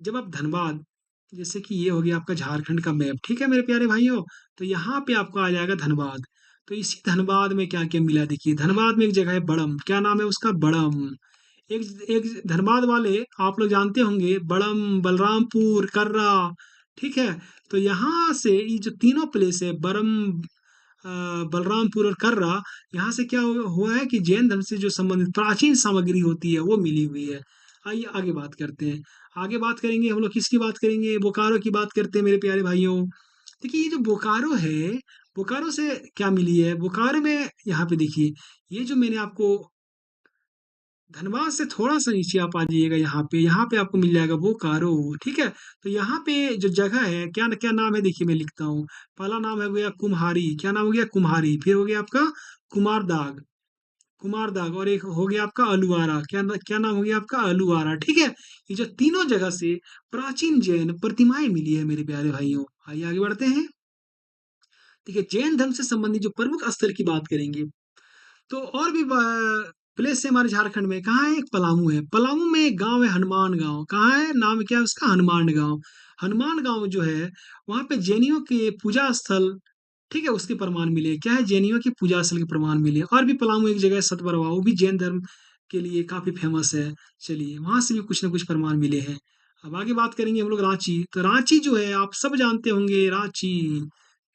[SPEAKER 1] जब आप धनबाद, जैसे कि ये हो गया आपका झारखंड का मैप, ठीक है मेरे प्यारे भाइयों, तो यहाँ पे आपको आ जाएगा धनबाद। तो इसी धनबाद में क्या क्या मिला, देखिए धनबाद में एक जगह है बड़म, क्या नाम है उसका? बड़म। एक एक धनबाद वाले आप लोग जानते होंगे, बड़म, बलरामपुर, कर्रा, ठीक है। तो यहाँ से ये जो तीनों प्लेस है, बरम, अ, बलरामपुर और कर्रा, यहाँ से क्या हुआ है कि जैन धर्म से जो संबंधित प्राचीन सामग्री होती है वो मिली हुई है। आइए आगे बात करते हैं। आगे बात करेंगे हम लोग, किसकी बात करेंगे? बोकारो की बात करते हैं मेरे प्यारे भाइयों। देखिए ये जो बोकारो है, बोकारो से क्या मिली है? बोकारो में यहाँ पे देखिए, ये जो मैंने आपको, धनबाद से थोड़ा सा नीचे आप आ जाइएगा, यहाँ पे आपको मिल जाएगा बोकारो, ठीक है। तो यहाँ पे जो जगह है, क्या क्या नाम है देखिए, मैं लिखता हूँ। पहला नाम है गया कुम्हारी, क्या नाम हो गया? कुम्हारी। फिर हो गया आपका कुमारदाग, कुमारदाग, और एक हो गया आपका अलुआरा, क्या नाम हो गया आपका? अलुआरा, ठीक है। ये जो तीनों जगह से प्राचीन जैन प्रतिमाएं मिली है मेरे प्यारे भाइयों। आइए आगे बढ़ते हैं। ठीक है, जैन धर्म से संबंधित जो प्रमुख स्थल की बात करेंगे, तो और भी प्लेस है हमारे झारखंड में। कहाँ है? एक पलामू है। पलामू में एक गांव है हनुमान गांव। कहाँ है? नाम क्या है उसका? हनुमान गांव। हनुमान गांव जो है, वहां पे जैनियों के पूजा स्थल, ठीक है, उसके प्रमाण मिले। क्या है? जैनियों की पूजा स्थल के प्रमाण मिले। और भी पलामू एक जगह है सतबरवा, वो भी जैन धर्म के लिए काफी फेमस है। चलिए, वहां से भी कुछ ना कुछ प्रमाण मिले हैं। अब आगे बात करेंगे हम लोग रांची। तो रांची जो है आप सब जानते होंगे, रांची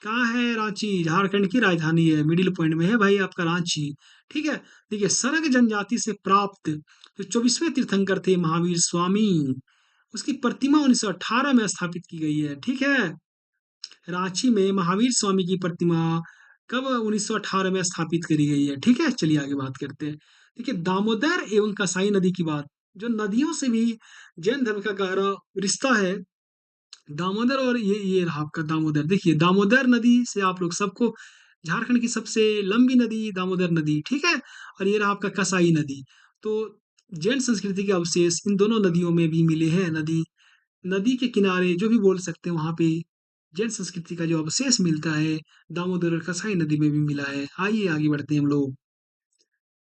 [SPEAKER 1] कहाँ है? रांची झारखंड की राजधानी है, मिडिल पॉइंट में है भाई आपका रांची, ठीक है। देखिए, सरग जनजाति से प्राप्त जो 24वें तीर्थंकर थे महावीर स्वामी, उसकी प्रतिमा 1918 में स्थापित की गई है, ठीक है। रांची में महावीर स्वामी की प्रतिमा कब 1918 में स्थापित करी गई है, ठीक है। चलिए आगे बात करते हैं। देखिए, दामोदर एवं कसाई नदी की बात, जो नदियों से भी जैन धर्म का गहरा रिश्ता है। दामोदर, और ये रहा आपका दामोदर। देखिए, दामोदर नदी से आप लोग सबको, झारखंड की सबसे लंबी नदी दामोदर नदी, ठीक है। और ये रहा आपका कसाई नदी। तो जैन संस्कृति के अवशेष इन दोनों नदियों में भी मिले हैं। नदी नदी के किनारे जो भी बोल सकते हैं, वहां पे जैन संस्कृति का जो अवशेष मिलता है, दामोदर और कसाई नदी में भी मिला है। आइए आगे बढ़ते हैं हम लोग।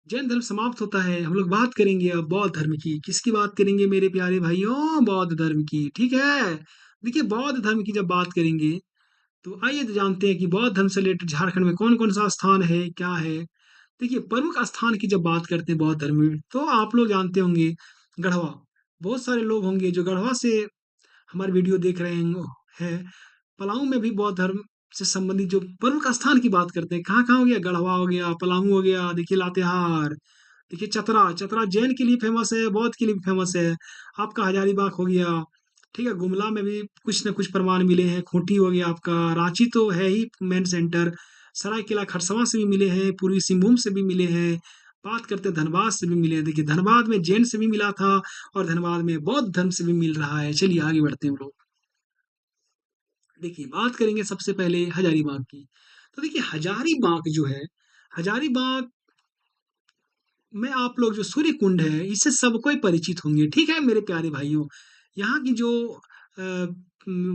[SPEAKER 1] जैन धर्म समाप्त होता है, हम लोग बात करेंगे अब बौद्ध धर्म की। किसकी बात करेंगे मेरे प्यारे भाइयों? बौद्ध धर्म की, ठीक है। देखिए, बौद्ध धर्म की जब बात करेंगे, तो आइए तो जानते हैं कि बौद्ध धर्म से रिलेटेड झारखंड में कौन कौन सा स्थान है, क्या है। देखिए, प्रमुख स्थान की जब बात करते हैं बौद्ध धर्म में, तो आप लोग जानते होंगे गढ़वा। बहुत सारे लोग होंगे जो गढ़वा से हमारे वीडियो देख रहे हैं। पलामू में भी बौद्ध धर्म से संबंधित जो प्रमुख स्थान की बात करते हैं, कहाँ कहाँ हो गया? गढ़वा हो गया, पलामू हो गया, देखिए लातेहार, देखिए चतरा, चतरा जैन के लिए फेमस है, बौद्ध के लिए भी फेमस है। आपका हजारीबाग हो गया, ठीक है। गुमला में भी कुछ न कुछ प्रमाण मिले हैं। खूंटी हो गया आपका, रांची तो है ही मेन सेंटर, सरायकेला खरसावां से भी मिले हैं, पूर्वी सिंहभूम से भी मिले हैं। बात करते हैं धनबाद से भी मिले हैं। देखिए, धनबाद में जैन से भी मिला था, और धनबाद में बौद्ध धर्म से भी मिल रहा है। चलिए आगे बढ़ते हैं हम लोग। देखिए, बात करेंगे सबसे पहले हजारीबाग की। तो देखिए, हजारीबाग जो है, हजारीबाग में आप लोग जो सूर्य कुंड है, इससे सबको ही परिचित होंगे, ठीक है मेरे प्यारे भाइयों। यहाँ की जो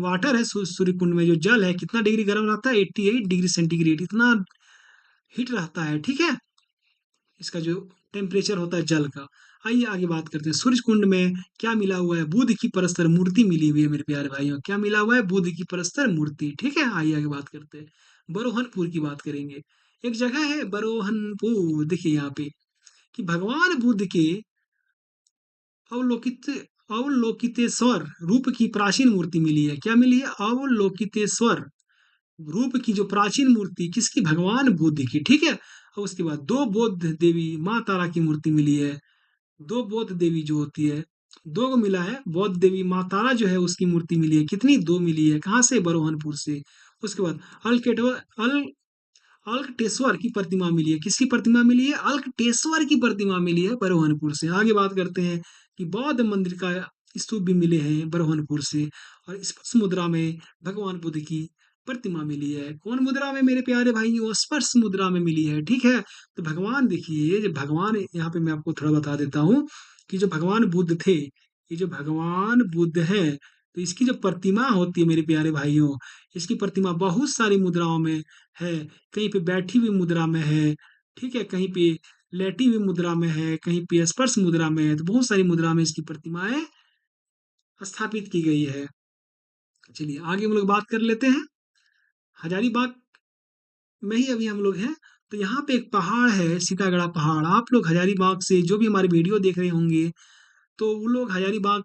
[SPEAKER 1] वाटर है, सूर्य कुंड में जो जल है, कितना डिग्री गर्म रहता है? 88 डिग्री सेंटीग्रेड, इतना हीट रहता है, ठीक है। इसका जो टेम्परेचर होता है जल का। आइए आगे बात करते हैं। सूर्य कुंड में क्या मिला हुआ है? बुद्ध की परस्तर मूर्ति मिली हुई है मेरे प्यारे भाइयों। क्या मिला हुआ है? बुद्ध की परस्तर मूर्ति, ठीक है। आइए आगे बात करते हैं। बरोहनपुर की बात करेंगे। एक जगह है बरोहनपुर, देखिए यहाँ पे, कि भगवान बुद्ध के अवलोकित अवलोकितेश्वर रूप की प्राचीन मूर्ति मिली है। क्या मिली है? अवलोकितेश्वर रूप की जो प्राचीन मूर्ति, किसकी? भगवान बुद्ध की, ठीक है। और उसके बाद दो बौद्ध देवी माँ तारा की मूर्ति मिली है। दो बौद्ध देवी जो होती है, दो को मिला है। बौद्ध देवी माँ तारा जो है उसकी मूर्ति मिली है। कितनी? दो मिली है। कहाँ से? बरोहनपुर से। उसके बाद अलकेटवर अल अल्कटेश्वर की प्रतिमा मिली है। किसकी प्रतिमा मिली है? अल्कटेश्वर की प्रतिमा मिली है बरोहनपुर से। आगे बात करते हैं कि बौद्ध मंदिर का स्तूप भी मिले हैं बरोहनपुर से। और स्पर्श मुद्रा में भगवान बुद्ध की प्रतिमा मिली है। कौन मुद्रा में मेरे प्यारे भाइयों? स्पर्श मुद्रा में मिली है, ठीक है। तो भगवान देखिए, जो भगवान, यहाँ पे मैं आपको थोड़ा बता देता हूँ कि जो भगवान बुद्ध थे, ये जो भगवान बुद्ध है, तो इसकी जो प्रतिमा होती है मेरे प्यारे भाइयों, इसकी प्रतिमा बहुत सारी मुद्राओं में है। कहीं पे बैठी हुई मुद्रा में है, ठीक है, कहीं पे लेटी हुई मुद्रा में है, कहीं पे स्पर्श मुद्रा में है, तो बहुत सारी मुद्रा में इसकी प्रतिमाएं स्थापित की गई है। चलिए आगे हम लोग बात कर लेते हैं। हजारीबाग में ही अभी हम लोग हैं। तो यहाँ पे एक पहाड़ है, सीतागढ़ पहाड़। आप लोग हजारीबाग से जो भी हमारे वीडियो देख रहे होंगे, तो वो लोग हजारीबाग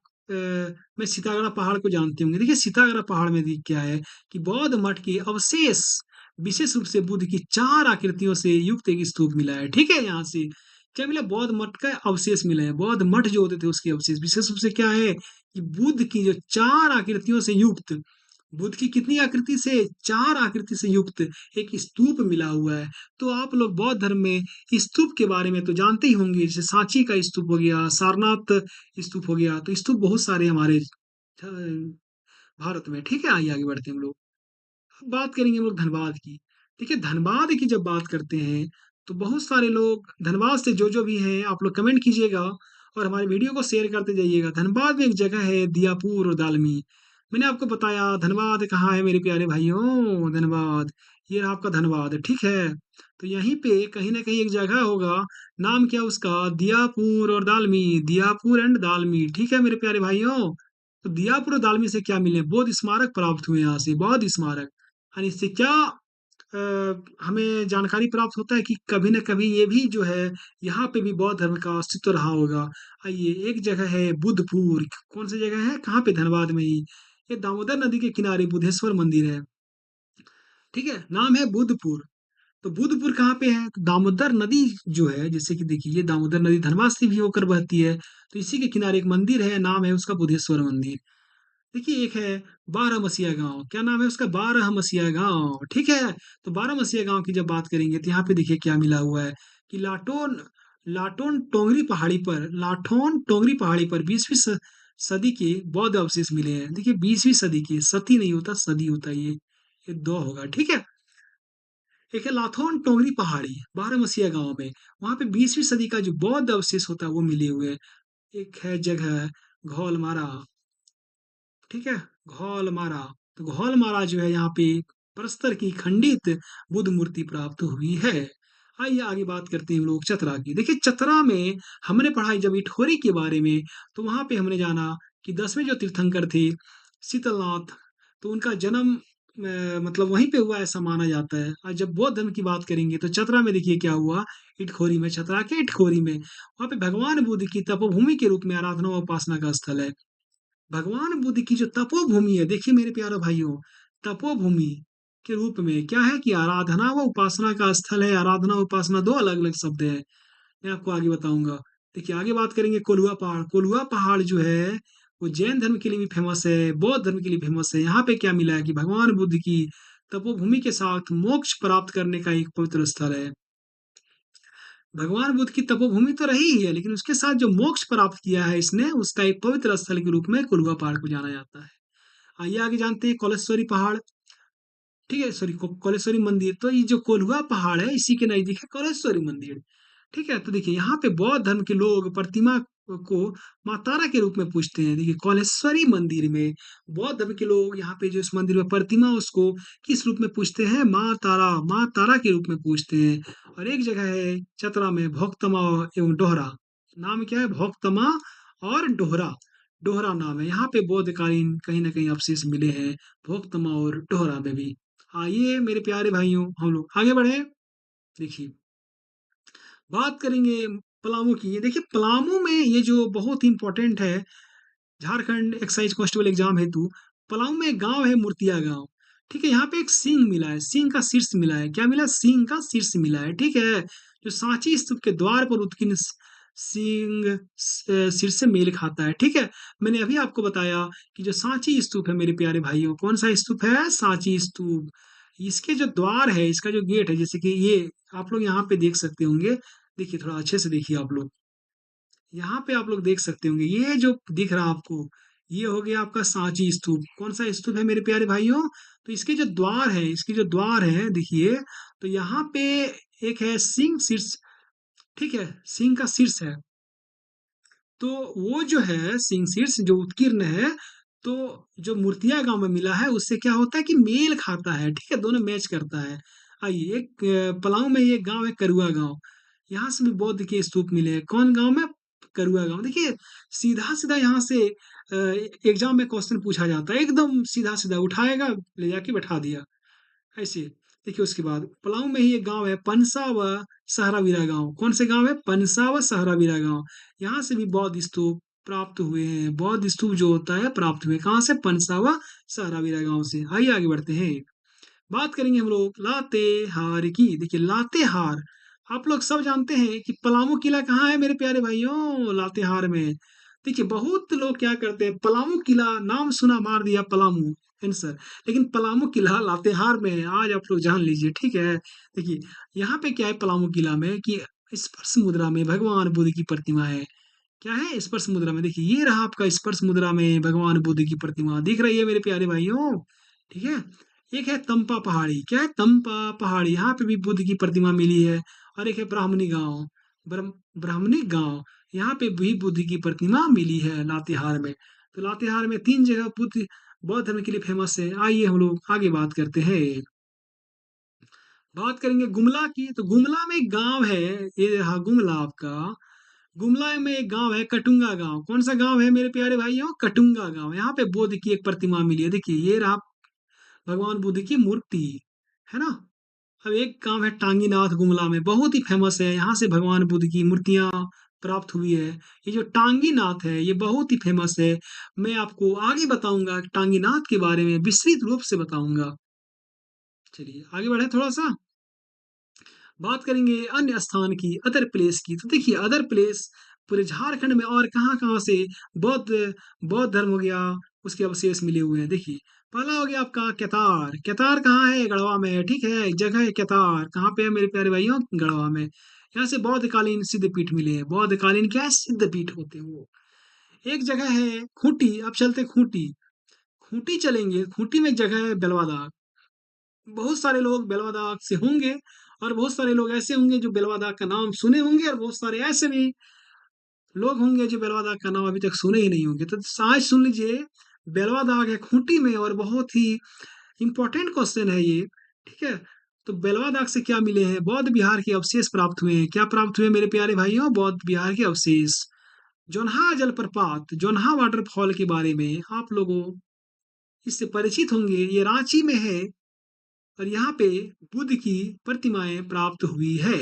[SPEAKER 1] में सीतागढ़ पहाड़ को जानते होंगे। देखिए सीतागढ़ पहाड़ में देख क्या है कि बौद्ध मठ के अवशेष, विशेष रूप से बुद्ध की 4 आकृतियों से युक्त एक स्तूप मिला है। ठीक है, यहाँ से क्या मिला? बौद्ध मठ का अवशेष मिला है। बौद्ध मठ जो होते थे उसके अवशेष, विशेष रूप से क्या है कि बुद्ध की जो 4 आकृतियों से युक्त, बुद्ध की कितनी आकृति से? 4 आकृति से युक्त एक स्तूप मिला हुआ है। तो आप लोग बौद्ध धर्म में स्तूप के बारे में तो जानते ही होंगे, जैसे सांची का स्तूप हो गया, सारनाथ स्तूप हो गया। तो स्तूप बहुत सारे हमारे भारत में। ठीक है, आइए आगे बढ़ते हैं हम लोग। अब बात करेंगे हम लोग धनबाद की। देखिए धनबाद की जब बात करते हैं, तो बहुत सारे लोग धनबाद से जो जो भी हैं, आप लोग कमेंट कीजिएगा और हमारे वीडियो को शेयर करते जाइएगा। धनबाद में एक जगह है दियापुर और दालमी। मैंने आपको बताया धनबाद कहाँ है मेरे प्यारे भाइयों। धनबाद, ये रहा आपका धनबाद, ठीक है। तो यहीं पे कहीं ना कहीं एक जगह होगा, नाम क्या उसका? दियापुर और दालमी, दियापुर एंड दालमी। ठीक है मेरे प्यारे भाइयों। तो दियापुर और दालमी से क्या मिले? बौद्ध स्मारक प्राप्त हुए यहाँ से, बौद्ध स्मारक। और इससे क्या हमें जानकारी प्राप्त होता है कि कभी न कभी ये भी जो है, यहाँ पे भी बौद्ध धर्म का अस्तित्व रहा होगा। आइए, एक जगह है बुद्धपुर। कौन सी जगह है? कहाँ पे? धनबाद में ही। ये दामोदर नदी के किनारे बुद्धेश्वर मंदिर है। ठीक है, नाम है बुद्धपुर। तो बुद्धपुर कहाँ पे है? तो दामोदर नदी जो है, जैसे कि देखिए ये दामोदर नदी धनबाद से भी होकर बहती है। तो इसी के किनारे एक मंदिर है, नाम है उसका बुद्धेश्वर मंदिर। देखिए एक है बारहमसिया गांव। क्या नाम है उसका? बारहमसिया गांव। ठीक है। तो बारहमसिया गांव की जब बात करेंगे, तो यहाँ पे देखिए क्या मिला हुआ है कि लाटोन लाटोन टोंगरी पहाड़ी पर, लाठोन टोंगरी पहाड़ी पर 20वीं सदी के बौद्ध अवशेष मिले हैं। देखिए 20वीं सदी के, सती नहीं होता, सदी होता है ये दो होगा। ठीक है। एक है लाथोन टोंगरी पहाड़ी, बारहमसिया गांव में। वहां पे 20वीं सदी का जो बौद्ध अवशेष होता है वो मिले हुए हैं। एक है जगह घौलमारा। ठीक है, घौलमारा। तो घौलमारा जो है, यहाँ पे प्रस्तर की खंडित बुद्ध मूर्ति प्राप्त हुई है। आइए आगे बात करते हैं हम लोग चतरा की। देखिए चतरा में हमने पढ़ाई जब इटखोरी के बारे में, तो वहां पे हमने जाना कि 10वें जो तीर्थंकर थे शीतलनाथ, तो उनका जन्म मतलब वहीं पे हुआ ऐसा माना जाता है। और जब बौद्ध धर्म की बात करेंगे, तो चतरा में देखिए क्या हुआ, इटखोरी में, चतरा के इटखोरी में, वहां पे भगवान बुद्ध की तपोभूमि के रूप में आराधना और उपासना का स्थल है। भगवान बुद्ध की जो तपोभूमि है, देखिए मेरे प्यारे भाइयों, तपोभूमि के रूप में क्या है कि आराधना व उपासना का स्थल है। आराधना उपासना दो अलग अलग शब्द है, मैं आपको आगे बताऊंगा। देखिए आगे बात करेंगे कोलुआ पहाड़। कोलुआ पहाड़ जो है वो जैन धर्म के लिए भी फेमस है, बौद्ध धर्म के लिए फेमस है। यहाँ पे क्या मिला है कि भगवान बुद्ध की तपोभूमि के साथ मोक्ष प्राप्त करने का एक पवित्र स्थल है। भगवान बुद्ध की तपोभूमि तो रही ही है, लेकिन उसके साथ जो मोक्ष प्राप्त किया है इसने, उसका एक पवित्र स्थल के रूप में कोलुआ पहाड़ को जाना जाता है। आइए आगे जानते हैं कोलेश्वरी पहाड़। ठीक है, सॉरी, कोलेश्वरी मंदिर। तो ये जो कोल्हुआ पहाड़ है, इसी के नजदीक है कोलेश्वरी मंदिर। ठीक है। तो देखिए यहाँ पे बौद्ध धर्म के लोग प्रतिमा को माँ तारा के रूप में पूजते हैं। देखिए कोलेश्वरी मंदिर में बौद्ध धर्म के लोग यहाँ पे जो इस मंदिर में प्रतिमा, उसको किस रूप में पूजते हैं? माँ तारा, माँ तारा के रूप में पूजते हैं। और एक जगह है चतरा में भोक्तमा एवं डोहरा। नाम क्या है? भोक्तमा और डोहरा। डोहरा नाम है। यहाँ पे बौद्धकालीन कहीं ना कहीं अवशेष मिले हैं, भोक्तमा और डोहरा में भी। आइए मेरे प्यारे भाइयों हम लोग आगे बढ़े। देखिए बात करेंगे पलामू की। ये देखिए पलामू में ये जो बहुत ही इंपॉर्टेंट है, झारखंड एक्साइज कांस्टेबल एग्जाम हेतु, पलामू में एक गांव है मूर्तिया गांव। ठीक है, यहाँ पे एक सिंह मिला है, सिंह का शीर्ष मिला है। क्या मिला? सिंह का शीर्ष मिला है। ठीक है, जो सांची स्तूप के द्वार पर उत्कीर्ण सिंह शीर्ष से मेल खाता है। ठीक है, मैंने अभी आपको बताया कि जो सांची स्तूप है मेरे प्यारे भाइयों, कौन सा स्तूप है? सांची स्तूप। इसके जो द्वार है, इसका जो गेट है, जैसे कि ये आप लोग यहाँ पे देख सकते होंगे। देखिए थोड़ा अच्छे से देखिए आप लोग, यहाँ पे आप लोग देख सकते होंगे, ये जो दिख रहा है आपको, ये हो गया आपका सांची स्तूप। कौन सा स्तूप है मेरे प्यारे भाइयों? तो इसके जो द्वार है, इसकी जो द्वार है देखिए, तो यहाँ पे एक है सिंह शीर्ष। ठीक है, सिंह का शीर्ष है। तो वो जो है सिंह शीर्ष जो उत्कीर्ण है, तो जो मूर्तिया गांव में मिला है उससे क्या होता है कि मेल खाता है, ठीक है, दोनों मैच करता है। आइए, एक पलाऊ में ये गांव है करुआ गांव, यहाँ से भी बौद्ध के स्तूप मिले हैं। कौन गांव में? करुआ गांव। देखिए, सीधा सीधा यहाँ से एग्जाम में क्वेश्चन पूछा जाता है, एकदम सीधा सीधा उठाएगा, ले जाके बैठा दिया ऐसे। देखिए, उसके बाद पलाऊ में ही एक गांव है पनसा व सहरावीरा गांव। कौन से गांव है? पनसा व सहरावीरा गांव। यहाँ से भी बौद्ध स्तूप प्राप्त हुए हैं। बौद्ध स्तूप जो होता है प्राप्त हुए कहाँ से? पनसा व सहरावीरा गांव से। आइए आगे बढ़ते हैं। बात करेंगे हम लोग लातेहार की। देखिए, लातेहार, आप लोग सब जानते हैं कि पलामू किला कहाँ है मेरे प्यारे भाइयों? लातेहार में। देखिए, बहुत लोग क्या करते हैं, पलामू किला नाम सुना मार दिया पलामू आंसर, लेकिन पलामू किला लातेहार में है, आज आप लोग जान लीजिए, ठीक है। देखिए, यहाँ पे क्या है पलामू किला में कि स्पर्श मुद्रा में भगवान बुद्ध की प्रतिमा है। क्या है? स्पर्श मुद्रा में। देखिए, ये रहा आपका स्पर्श मुद्रा में भगवान बुद्ध की प्रतिमा दिख रही है मेरे प्यारे भाइयों, ठीक है। एक है तंपा पहाड़ी। क्या है? तंपा पहाड़ी, यहाँ पे भी बुद्ध की प्रतिमा मिली है। और एक है ब्राह्मणी गांव, ब्राह्मणी गांव, यहाँ पे भी बुद्ध की प्रतिमा मिली है लातेहार में। तो लातेहार में 3 जगह बुद्ध बौद्ध धर्म के लिए फेमस है। आइए हम लोग आगे बात करते हैं। बात करेंगे गुमला की। तो गुमला में एक गांव है, ये रहा गुमला आपका। गुमला में एक गांव है कटुंगा गांव। कौन सा गांव है मेरे प्यारे भाइयों? कटुंगा गांव। यहाँ पे बुद्ध की एक प्रतिमा मिली है। देखिए, ये रहा भगवान बुद्ध की मूर्ति, है ना। अब एक गांव है टांगीनाथ गुमला में, बहुत ही फेमस है, यहाँ से भगवान बुद्ध की मूर्तियां प्राप्त हुई है। ये जो टांगीनाथ है ये बहुत ही फेमस है। मैं आपको आगे बताऊंगा टांगीनाथ के बारे में, विस्तृत रूप से बताऊंगा। चलिए आगे बढ़े थोड़ा सा। बात करेंगे अन्य स्थान की, अदर प्लेस की। तो देखिए, अदर प्लेस पूरे झारखंड में और कहाँ कहाँ से बौद्ध बौद्ध धर्म हो गया, उसके अवशेष मिले हुए हैं। देखिए, पहला हो गया आपका केतार। केतार कहाँ है? गढ़वा में है, ठीक है। एक जगह है केतार, कहाँ पे है मेरे प्यारे भाइयों? गढ़वा में। यहाँ से बौद्ध कालीन सिद्ध पीठ मिले हैं। बौद्ध कालीन क्या है? सिद्ध पीठ होते हैं वो। एक जगह है खूंटी। अब चलते खूंटी। खूंटी चलेंगे, खूंटी में एक जगह है बेलवादाग। बहुत सारे लोग बेलवादाग से होंगे, और बहुत सारे लोग ऐसे होंगे जो बेलवादाग का नाम सुने होंगे, और बहुत सारे ऐसे भी लोग होंगे जो बेलवादाग का नाम अभी तक सुने ही नहीं होंगे। तो आज सुन लीजिए, बेलवादाग है खूंटी में, और बहुत ही इंपॉर्टेंट क्वेश्चन है ये, ठीक है। तो बेलवादाग से क्या मिले हैं? बौद्ध विहार के अवशेष प्राप्त हुए हैं। क्या प्राप्त हुए मेरे प्यारे भाइयों? बौद्ध विहार के अवशेष। जोन्हा जलप्रपात, जोन्हा वाटरफॉल के बारे में आप लोगों इससे परिचित होंगे। ये रांची में है, और यहाँ पे बुद्ध की प्रतिमाएं प्राप्त हुई है।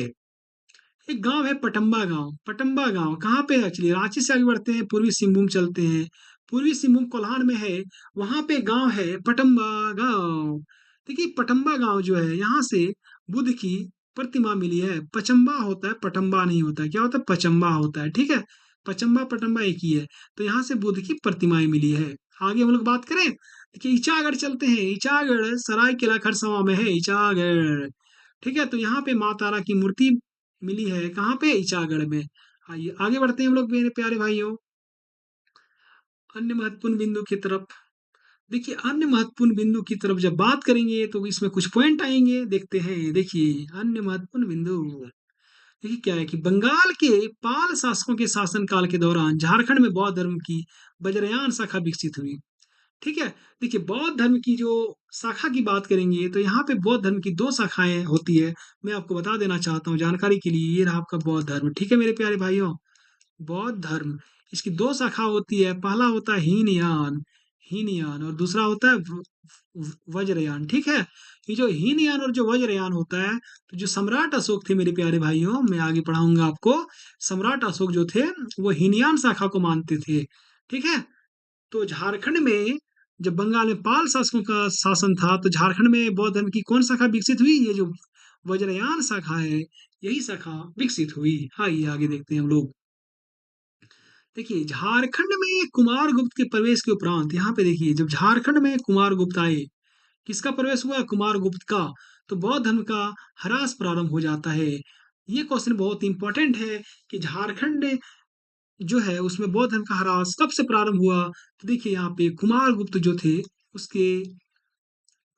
[SPEAKER 1] एक गांव है पटम्बा गांव। पटम्बा गांव कहाँ पे है? एक्चुअली रांची से आगे बढ़ते हैं, पूर्वी सिंहभूम चलते हैं। पूर्वी सिंहभूम कोल्हान में है, वहां पे गांव है पटम्बा गांव। देखिए, पटम्बा गांव जो है, यहाँ से बुद्ध की प्रतिमा मिली है। पचम्बा होता है, पटम्बा नहीं होता है। क्या होता है? पचम्बा होता है, ठीक है। पचम्बा पटम्बा एक ही है। तो यहाँ से बुद्ध की प्रतिमाएं मिली है। आगे हम लोग बात करें, देखिए ईचागढ़ चलते हैं। ईचागढ़ सरायकेला खरसावां में है ईचागढ़, ठीक है। तो यहाँ पे माँ तारा की मूर्ति मिली है, कहाँ पे? ईचागढ़ में। आइए आगे बढ़ते हैं हम लोग मेरे प्यारे भाइयों अन्य महत्वपूर्ण बिंदु की तरफ। देखिए, अन्य महत्वपूर्ण बिंदु की तरफ जब बात करेंगे तो इसमें कुछ पॉइंट आएंगे, देखते हैं। देखिए, अन्य महत्वपूर्ण बिंदु। देखिए, क्या है कि बंगाल के पाल शासकों के शासनकाल के दौरान झारखंड में बौद्ध धर्म की वज्रयान शाखा विकसित हुई, ठीक है। देखिए, बौद्ध धर्म की जो शाखा की बात करेंगे तो यहाँ पे बौद्ध धर्म की 2 शाखाएं होती है। मैं आपको बता देना चाहता हूँ जानकारी के लिए, ये रहा आपका बौद्ध धर्म, ठीक है मेरे प्यारे भाइयों। बौद्ध धर्म, इसकी 2 शाखा होती है। पहला होता है हीनयान, हीनयान, और दूसरा होता है वज्रयान, ठीक है। ये जो हीनयान और जो वज्रयान होता है, तो जो सम्राट अशोक थे मेरे प्यारे भाइयों, मैं आगे पढ़ाऊंगा आपको। सम्राट अशोक जो थे वो हीनयान शाखा को मानते थे, ठीक है। तो झारखंड में जब बंगाल में पाल शासकों का शासन था, तो झारखंड में बौद्ध धर्म की कौन शाखा विकसित हुई? ये जो वज्रयान शाखा है, यही शाखा विकसित हुई। आइए आगे देखते हैं हम लोग। देखिए, झारखंड में कुमार गुप्त के प्रवेश के उपरांत, यहाँ पे देखिए, जब झारखंड में कुमार गुप्त आए, किसका प्रवेश हुआ? कुमार गुप्त का। तो बौद्ध धर्म का ह्रास प्रारंभ हो जाता है। ये क्वेश्चन बहुत इंपॉर्टेंट है कि झारखंड जो है उसमें बौद्ध धर्म का ह्रास कब से प्रारंभ हुआ? तो देखिए, यहाँ पे कुमार गुप्त जो थे उसके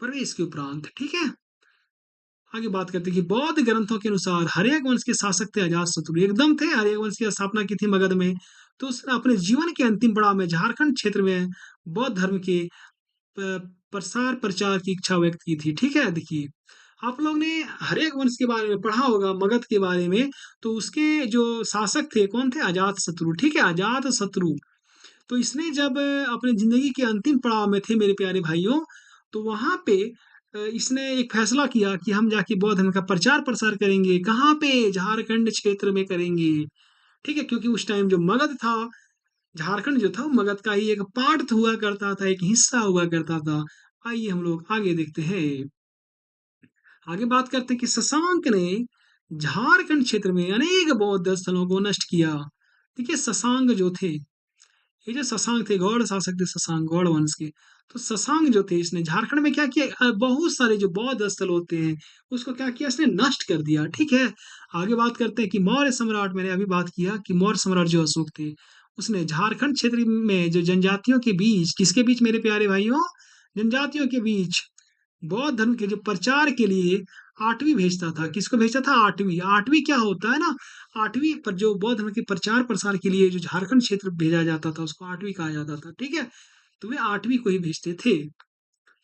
[SPEAKER 1] प्रवेश के उपरांत, ठीक है। आगे बात करते हैं कि बौद्ध ग्रंथों के अनुसार हर्यक वंश के शासक थे अजात शत्रु। एकदम थे, हर्यक वंश की स्थापना की थी मगध में। तो उसने अपने जीवन के अंतिम पड़ाव में झारखंड क्षेत्र में बौद्ध धर्म के प्रसार प्रचार की इच्छा व्यक्त की थी। ठीक है, देखिए आप लोग ने हरेक वंश के बारे में पढ़ा होगा, मगध के बारे में। तो उसके जो शासक थे कौन थे? अजात शत्रु। ठीक है, अजात शत्रु। तो इसने जब अपनी जिंदगी के अंतिम पड़ाव में थे मेरे प्यारे भाइयों, तो वहां पे इसने एक फैसला किया कि हम जाके बौद्ध धर्म का प्रचार प्रसार करेंगे। कहाँ पे? झारखंड क्षेत्र में करेंगे। ठीक है, क्योंकि उस टाइम जो मगध था, झारखंड जो था वो मगध का ही एक पार्ट हुआ करता था, एक हिस्सा हुआ करता था। आइए हम लोग आगे देखते हैं। आगे बात करते हैं कि शशांक ने झारखंड क्षेत्र में अनेक बौद्ध स्थलों को नष्ट किया। देखिए शशांक जो थे, ये जो शशांक थे, गौड़ शासक थे शशांक, गौड़ वंश के। तो शशांक जो थे, इसने झारखंड में क्या किया? बहुत सारे जो बौद्ध स्थल होते हैं उसको क्या किया? इसने नष्ट कर दिया। ठीक है, आगे बात करते हैं कि मौर्य सम्राट, मैंने अभी बात किया कि मौर्य सम्राट जो अशोक थे, उसने झारखंड क्षेत्र में जो जनजातियों के बीच, किसके बीच मेरे प्यारे भाइयों? जनजातियों के बीच बौद्ध धर्म के जो प्रचार के लिए आठवीं भेजता था। किसको भेजता था? आठवीं। आठवीं क्या होता है ना, आठवीं पर जो बौद्ध धर्म के प्रचार प्रसार के लिए जो झारखंड क्षेत्र भेजा जाता था उसको आठवीं कहा जाता था। ठीक है, तो वे आठवीं को ही भेजते थे।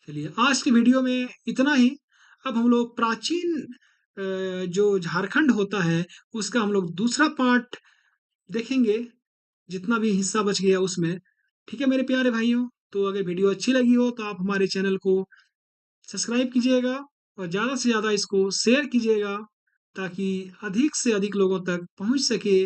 [SPEAKER 1] चलिए आज की वीडियो में इतना ही। अब हम लोग प्राचीन जो झारखंड होता है उसका हम लोग दूसरा पार्ट देखेंगे, जितना भी हिस्सा बच गया उसमें। ठीक है मेरे प्यारे भाइयों, तो अगर वीडियो अच्छी लगी हो तो आप हमारे चैनल को सब्सक्राइब कीजिएगा और ज़्यादा से ज़्यादा इसको शेयर कीजिएगा, ताकि अधिक से अधिक लोगों तक पहुंच सके।